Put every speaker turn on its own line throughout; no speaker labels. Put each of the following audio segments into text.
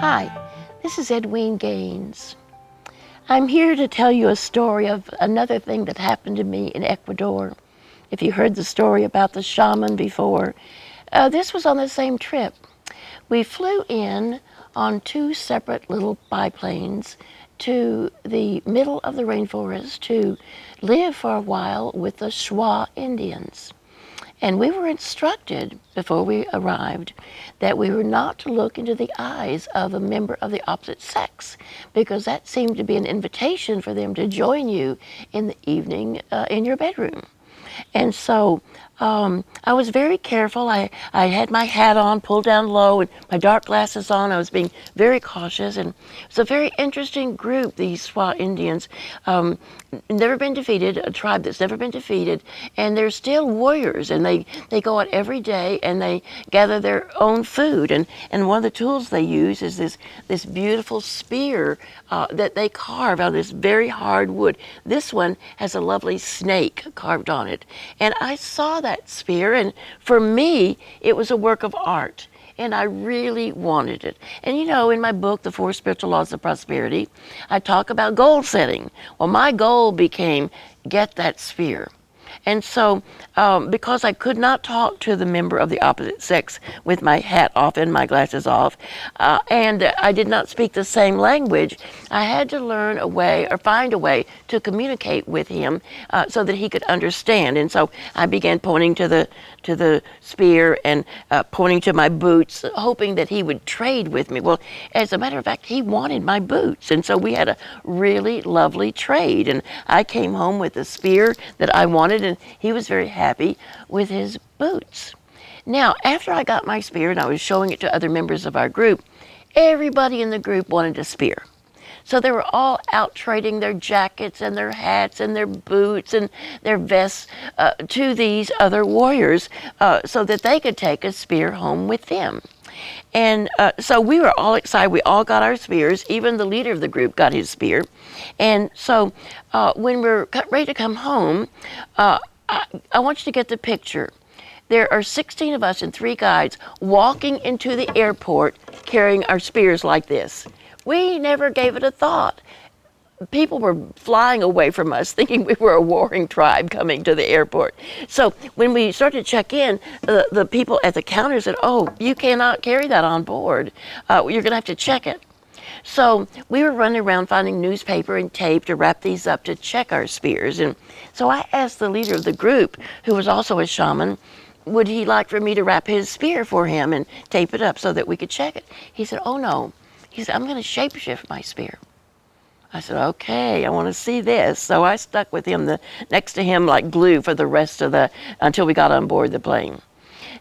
Hi, this is Edwene Gaines. I'm here to tell you a story of another thing that happened to me in Ecuador. If you heard the story about the shaman before, this was on the same trip. We flew in on two separate little biplanes to the middle of the rainforest to live for a while with the Shuar Indians. And we were instructed before we arrived that we were not to look into the eyes of a member of the opposite sex, because that seemed to be an invitation for them to join you in the evening in your bedroom. And so I was very careful. I had my hat on, pulled down low, and my dark glasses on. I was being very cautious. And it's a very interesting group, these Shuar Indians. Never been defeated, a tribe that's never been defeated. And they're still warriors. And they go out every day and they gather their own food. And one of the tools they use is this beautiful spear that they carve out of this very hard wood. This one has a lovely snake carved on it. And I saw that spear, and for me, it was a work of art, and I really wanted it. And you know, in my book, The Four Spiritual Laws of Prosperity, I talk about goal setting. Well, my goal became, get that spear. And so, because I could not talk to the member of the opposite sex with my hat off and my glasses off, and I did not speak the same language, I had to learn a way or find a way to communicate with him so that he could understand. And so I began pointing to the spear and pointing to my boots, hoping that he would trade with me. Well, as a matter of fact, he wanted my boots. And so we had a really lovely trade. And I came home with the spear that I wanted, and he was very happy with his boots. Now, after I got my spear and I was showing it to other members of our group, everybody in the group wanted a spear. So they were all out trading their jackets and their hats and their boots and their vests to these other warriors so that they could take a spear home with them. And so we were all excited. We all got our spears. Even the leader of the group got his spear. And so when we're ready to come home, I want you to get the picture. There are 16 of us and 3 guides walking into the airport carrying our spears like this. We never gave it a thought. People were flying away from us thinking we were a warring tribe coming to the airport. So when we started to check in, the people at the counter said, "Oh, you cannot carry that on board. You're going to have to check it." So we were running around finding newspaper and tape to wrap these up to check our spears. And so I asked the leader of the group, who was also a shaman, would he like for me to wrap his spear for him and tape it up so that we could check it? He said, "Oh, no." He said, "I'm going to shapeshift my spear." I said, "Okay, I want to see this." So I stuck with him next to him like glue for the rest of until we got on board the plane.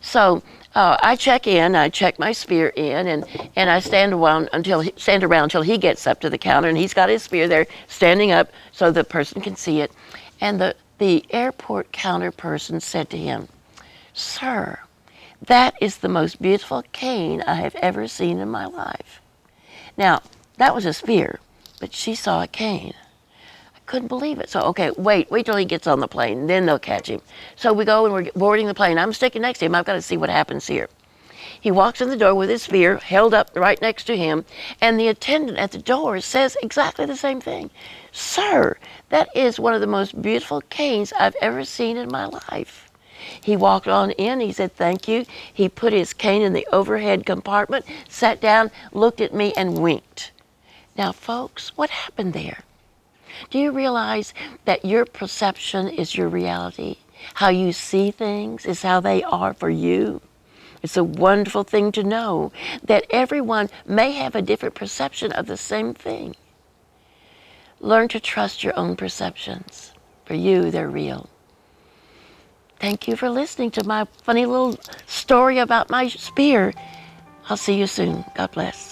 So I check my spear in, and I stand around until he gets up to the counter, and he's got his spear there standing up so the person can see it. And the airport counter person said to him, "Sir, that is the most beautiful cane I have ever seen in my life." Now, that was a spear, but she saw a cane. I couldn't believe it. So, okay, wait till he gets on the plane, then they'll catch him. So we go and we're boarding the plane. I'm sticking next to him. I've got to see what happens here. He walks in the door with his spear held up right next to him, and the attendant at the door says exactly the same thing. "Sir, that is one of the most beautiful canes I've ever seen in my life." He walked on in, he said thank you. He put his cane in the overhead compartment, sat down, looked at me, and winked. Now, folks, what happened there? Do you realize that your perception is your reality? How you see things is how they are for you. It's a wonderful thing to know that everyone may have a different perception of the same thing. Learn to trust your own perceptions. For you, they're real. Thank you for listening to my funny little story about my spear. I'll see you soon. God bless.